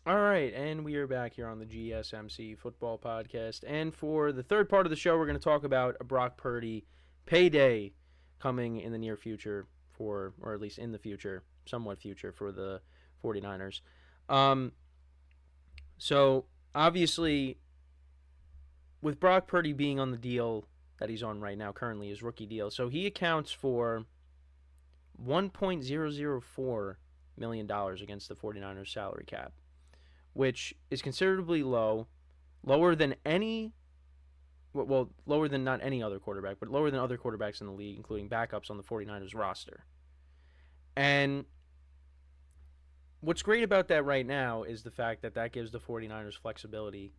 All right, and we are back here on the GSMC Football Podcast. And for the third part of the show, we're going to talk about a Brock Purdy payday coming in the near future or at least in the future, somewhat future for the 49ers. Um, so, obviously, with Brock Purdy being on the deal that he's on right now, currently his rookie deal, so he accounts for $1.004 million against the 49ers salary cap, which is considerably lower than lower than not any other quarterback, but lower than other quarterbacks in the league, including backups on the 49ers roster. And what's great about that right now is the fact that that gives the 49ers flexibility,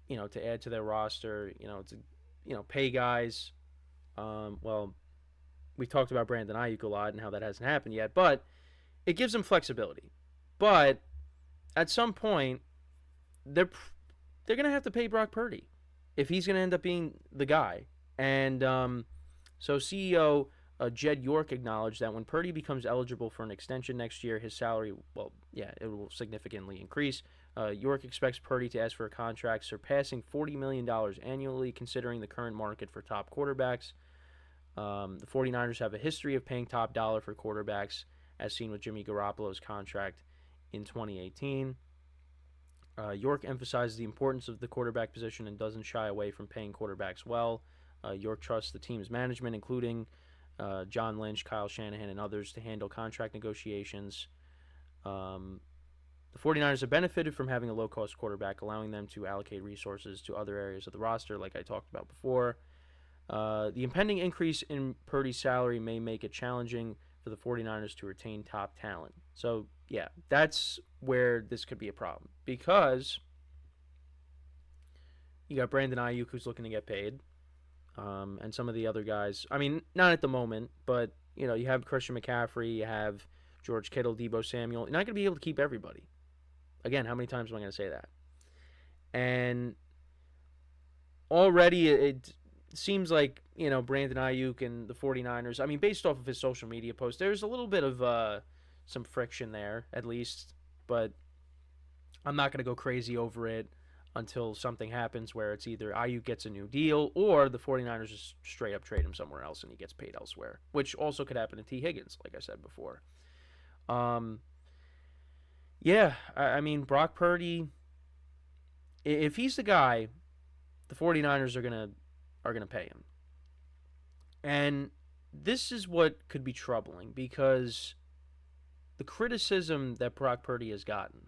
to add to their roster, pay guys. Well, we've talked about Brandon Aiyuk a lot and how that hasn't happened yet, but it gives them flexibility. But at some point, they're going to have to pay Brock Purdy if he's going to end up being the guy. And so CEO Jed York acknowledged that when Purdy becomes eligible for an extension next year, his salary, it will significantly increase. York expects Purdy to ask for a contract surpassing $40 million annually, considering the current market for top quarterbacks. The 49ers have a history of paying top dollar for quarterbacks, as seen with Jimmy Garoppolo's contract in 2018. York emphasizes the importance of the quarterback position and doesn't shy away from paying quarterbacks well. York trusts the team's management, including John Lynch, Kyle Shanahan, and others, to handle contract negotiations. The 49ers have benefited from having a low-cost quarterback, allowing them to allocate resources to other areas of the roster, like I talked about before. The impending increase in Purdy's salary may make it challenging for the 49ers to retain top talent. So, yeah, that's where this could be a problem, because you got Brandon Aiyuk, who's looking to get paid, and some of the other guys. I mean, not at the moment, but, you have Christian McCaffrey, you have George Kittle, Deebo Samuel. You're not going to be able to keep everybody. Again, how many times am I going to say that? And already it seems like, Brandon Aiyuk and the 49ers, I mean, based off of his social media post, there's a little bit of some friction there, at least. But I'm not going to go crazy over it until something happens where it's either Aiyuk gets a new deal or the 49ers just straight up trade him somewhere else and he gets paid elsewhere, which also could happen to T. Higgins, like I said before. Yeah, I mean, Brock Purdy, if he's the guy, the 49ers are gonna pay him. And this is what could be troubling, because the criticism that Brock Purdy has gotten,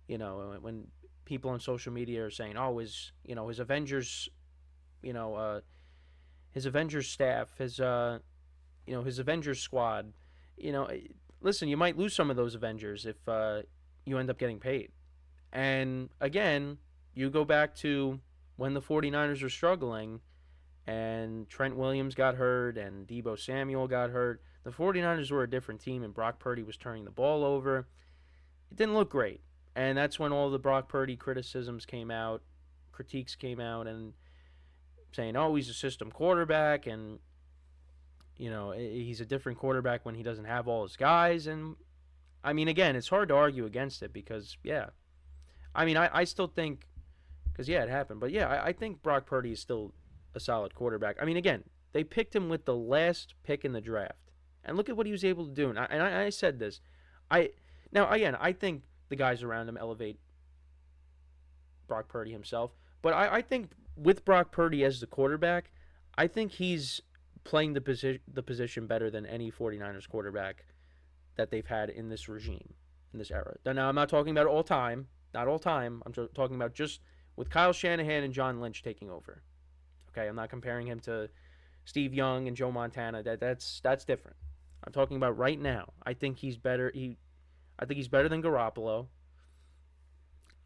when people on social media are saying, "Oh, his Avengers, his Avengers staff, his Avengers squad," you know, listen, you might lose some of those Avengers if you end up getting paid. And again, you go back to when the 49ers were struggling and Trent Williams got hurt and Deebo Samuel got hurt. The 49ers were a different team and Brock Purdy was turning the ball over. It didn't look great. And that's when all the Brock Purdy critiques came out, and saying, "Oh, he's a system quarterback, and he's a different quarterback when he doesn't have all his guys." And I mean, again, it's hard to argue against it because, yeah, I mean, I still think, because yeah, it happened, but yeah, I think Brock Purdy is still a solid quarterback. I mean, again, they picked him with the last pick in the draft, and look at what he was able to do. And I said this, now again, I think the guys around him elevate Brock Purdy himself, but I think with Brock Purdy as the quarterback, I think he's playing the position better than any 49ers quarterback that they've had in this regime, in this era. Now, I'm not talking about all time, not all time. I'm talking about just with Kyle Shanahan and John Lynch taking over. Okay, I'm not comparing him to Steve Young and Joe Montana. That's different. I'm talking about right now. I think he's better. I think he's better than Garoppolo.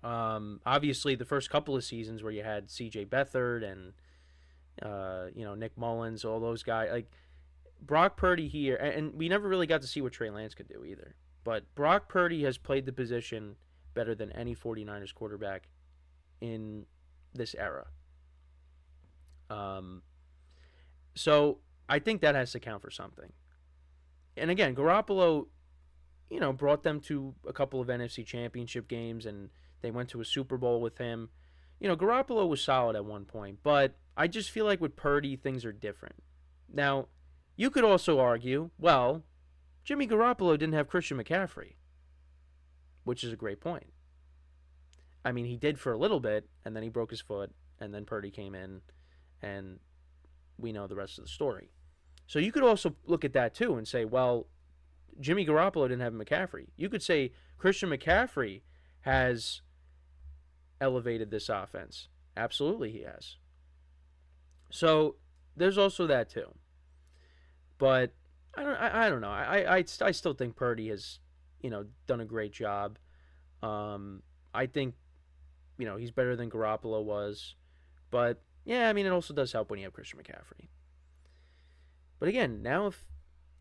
Obviously, the first couple of seasons where you had C.J. Beathard and Nick Mullins, all those guys, like Brock Purdy here, and we never really got to see what Trey Lance could do either. But Brock Purdy has played the position better than any 49ers quarterback in this era. So I think that has to count for something. And again, Garoppolo, brought them to a couple of NFC Championship games, and they went to a Super Bowl with him. Garoppolo was solid at one point, but I just feel like with Purdy, things are different. Now, you could also argue, well, Jimmy Garoppolo didn't have Christian McCaffrey, which is a great point. I mean, he did for a little bit, and then he broke his foot, and then Purdy came in, and we know the rest of the story. So you could also look at that too and say, well, Jimmy Garoppolo didn't have McCaffrey. You could say Christian McCaffrey has elevated this offense. Absolutely, he has. So there's also that too. But I don't know. I still think Purdy has done a great job. I think he's better than Garoppolo was, but yeah, I mean it also does help when you have Christian McCaffrey. But again, now if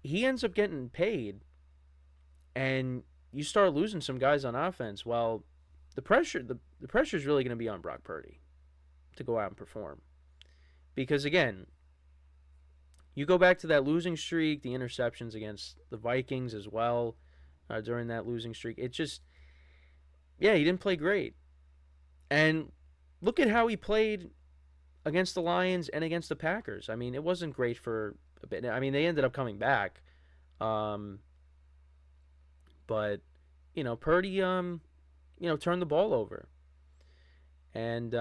he ends up getting paid, and you start losing some guys on offense, well, the pressure is really going to be on Brock Purdy to go out and perform. Because again, you go back to that losing streak, the interceptions against the Vikings as well during that losing streak. It just, yeah, he didn't play great. And look at how he played against the Lions and against the Packers. I mean, it wasn't great for a bit. I mean, they ended up coming back. But, Purdy, turned the ball over. And,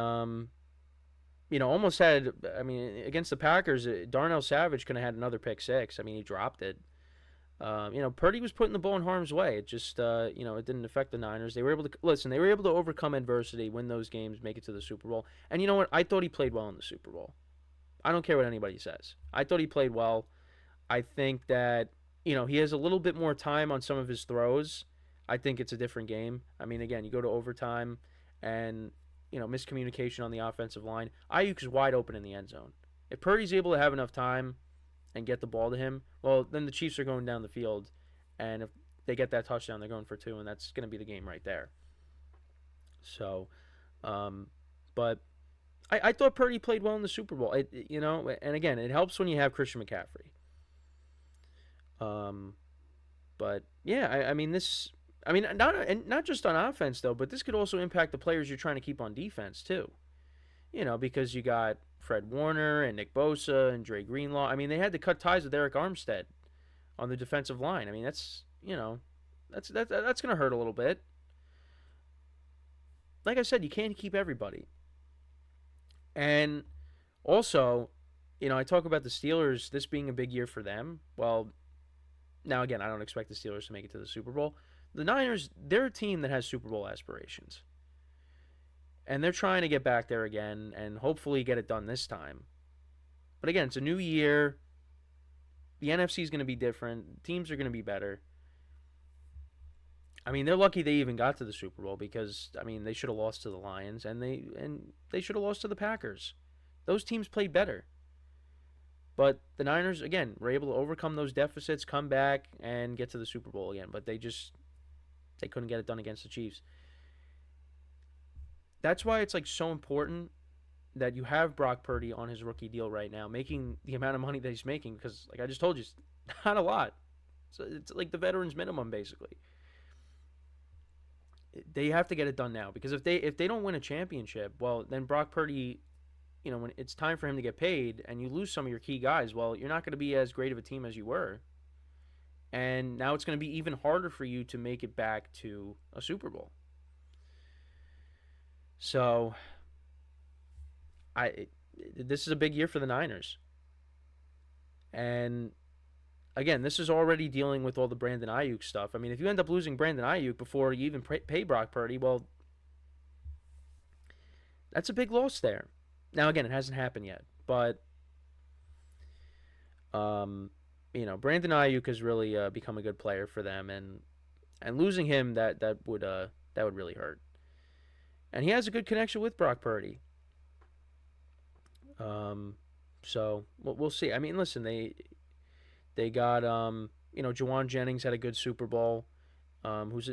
almost had, I mean, against the Packers, Darnell Savage could have had another pick six. I mean, he dropped it. Purdy was putting the ball in harm's way. It just, it didn't affect the Niners. They were able to overcome adversity, win those games, make it to the Super Bowl. And you know what? I thought he played well in the Super Bowl. I don't care what anybody says. I thought he played well. I think that, he has a little bit more time on some of his throws. I think it's a different game. I mean, again, you go to overtime and, miscommunication on the offensive line. Aiyuk's wide open in the end zone. If Purdy's able to have enough time and get the ball to him, well, then the Chiefs are going down the field. And if they get that touchdown, they're going for two, and that's going to be the game right there. So, but I thought Purdy played well in the Super Bowl. And again, it helps when you have Christian McCaffrey. But yeah, I mean not just on offense though, but this could also impact the players you're trying to keep on defense too. Because you got Fred Warner and Nick Bosa and Dre Greenlaw. I mean, they had to cut ties with Eric Armstead on the defensive line. I mean, that's going to hurt a little bit. Like I said, you can't keep everybody. And also, I talk about the Steelers, this being a big year for them. Well, now again, I don't expect the Steelers to make it to the Super Bowl. The Niners, they're a team that has Super Bowl aspirations. And they're trying to get back there again and hopefully get it done this time. But again, it's a new year. The NFC is going to be different. Teams are going to be better. I mean, they're lucky they even got to the Super Bowl because, I mean, they should have lost to the Lions and they should have lost to the Packers. Those teams played better. But the Niners, again, were able to overcome those deficits, come back, and get to the Super Bowl again. But they couldn't get it done against the Chiefs. That's why it's so important that you have Brock Purdy on his rookie deal right now, making the amount of money that he's making, because like I just told you, it's not a lot. So it's like the veterans minimum basically. They have to get it done now, because if they don't win a championship, well, then Brock Purdy, when it's time for him to get paid and you lose some of your key guys, well, you're not going to be as great of a team as you were. And now it's going to be even harder for you to make it back to a Super Bowl. So, this is a big year for the Niners. And, again, this is already dealing with all the Brandon Aiyuk stuff. I mean, if you end up losing Brandon Aiyuk before you even pay Brock Purdy, well, that's a big loss there. Now, again, it hasn't happened yet. But, Brandon Aiyuk has really become a good player for them. And losing him, that would really hurt. And he has a good connection with Brock Purdy. So we'll see. I mean, listen, they got Juwan Jennings had a good Super Bowl. Who's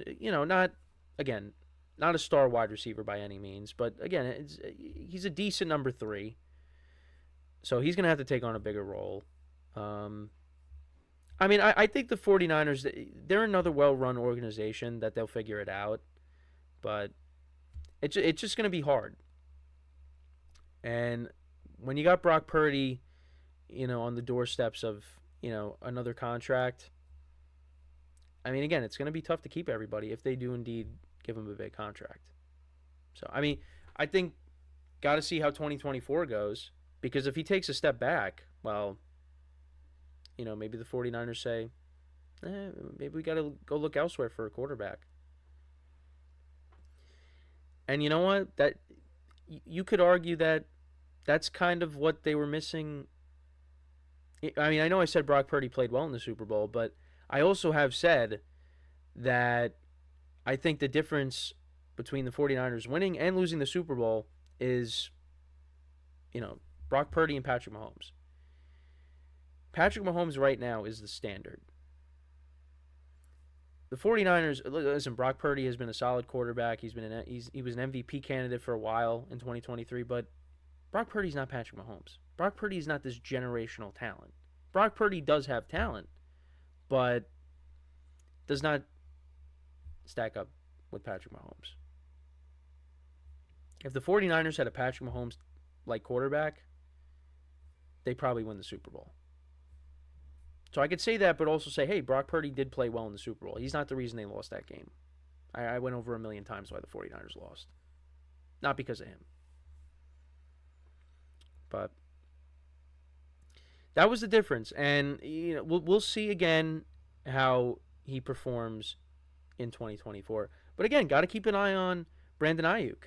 not a star wide receiver by any means, but again, he's a decent number 3. So he's gonna have to take on a bigger role. I mean, I think the 49ers, they're another well-run organization that they'll figure it out. But it's just going to be hard. And when you got Brock Purdy, on the doorsteps of, another contract, I mean, again, it's going to be tough to keep everybody if they do indeed give him a big contract. So, I mean, I think got to see how 2024 goes, because if he takes a step back, well, maybe the 49ers say, maybe we got to go look elsewhere for a quarterback. And you know what? That you could argue that that's kind of what they were missing. I mean, I know I said Brock Purdy played well in the Super Bowl, but I also have said that I think the difference between the 49ers winning and losing the Super Bowl is, Brock Purdy and Patrick Mahomes. Patrick Mahomes right now is the standard. The 49ers, listen, Brock Purdy has been a solid quarterback. He was an MVP candidate for a while in 2023, but Brock Purdy's not Patrick Mahomes. Brock Purdy is not this generational talent. Brock Purdy does have talent, but does not stack up with Patrick Mahomes. If the 49ers had a Patrick Mahomes-like quarterback, they probably win the Super Bowl. So I could say that, but also say, hey, Brock Purdy did play well in the Super Bowl. He's not the reason they lost that game. I went over 1,000,000 times why the 49ers lost. Not because of him. But that was the difference. And we'll see again how he performs in 2024. But again, got to keep an eye on Brandon Aiyuk.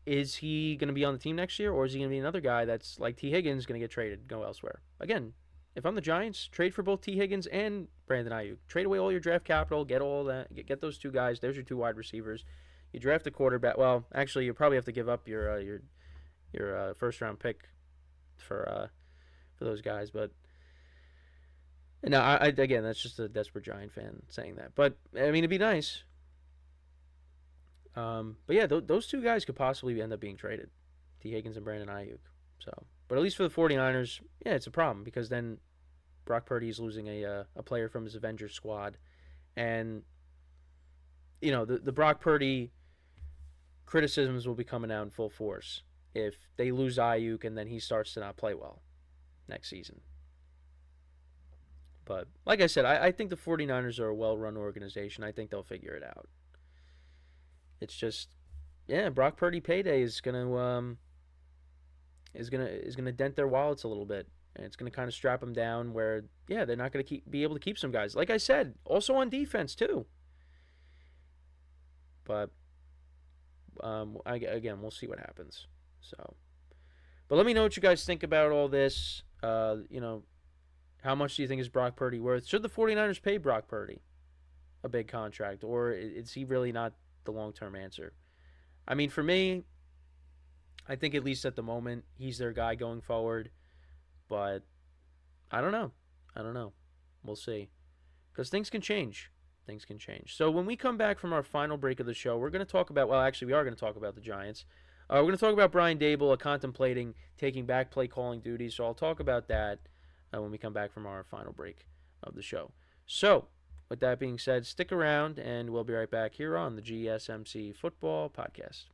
Is he going to be on the team next year, or is he going to be another guy that's like T. Higgins, going to get traded, go elsewhere? Again, if I'm the Giants, trade for both T. Higgins and Brandon Aiyuk. Trade away all your draft capital, get all that, get those two guys. There's your two wide receivers. You draft a quarterback. Well, actually, you probably have to give up your first round pick for those guys. But no, again, that's just a desperate Giant fan saying that. But I mean, it'd be nice. But yeah, those two guys could possibly end up being traded, T. Higgins and Brandon Aiyuk. So, but at least for the 49ers, yeah, it's a problem, because then Brock Purdy is losing a player from his Avengers squad, and the Brock Purdy criticisms will be coming out in full force if they lose Aiyuk and then he starts to not play well next season. But like I said, I think the 49ers are a well-run organization. I think they'll figure it out. It's just, yeah, Brock Purdy payday is gonna dent their wallets a little bit, and it's gonna kind of strap them down. Where, yeah, they're not gonna be able to keep some guys. Like I said, also on defense too. But again, we'll see what happens. So, but let me know what you guys think about all this. How much do you think is Brock Purdy worth? Should the 49ers pay Brock Purdy a big contract, or is he really not the long-term answer? I mean, for me, I think at least at the moment he's their guy going forward, but I don't know. We'll see, because things can change. So when we come back from our final break of the show, we're going to talk about, well, actually we are going to talk about the Giants. We're going to talk about Brian Daboll contemplating taking back play calling duties. So I'll talk about that when we come back from our final break of the show. So with that being said, stick around, and we'll be right back here on the GSMC Football Podcast.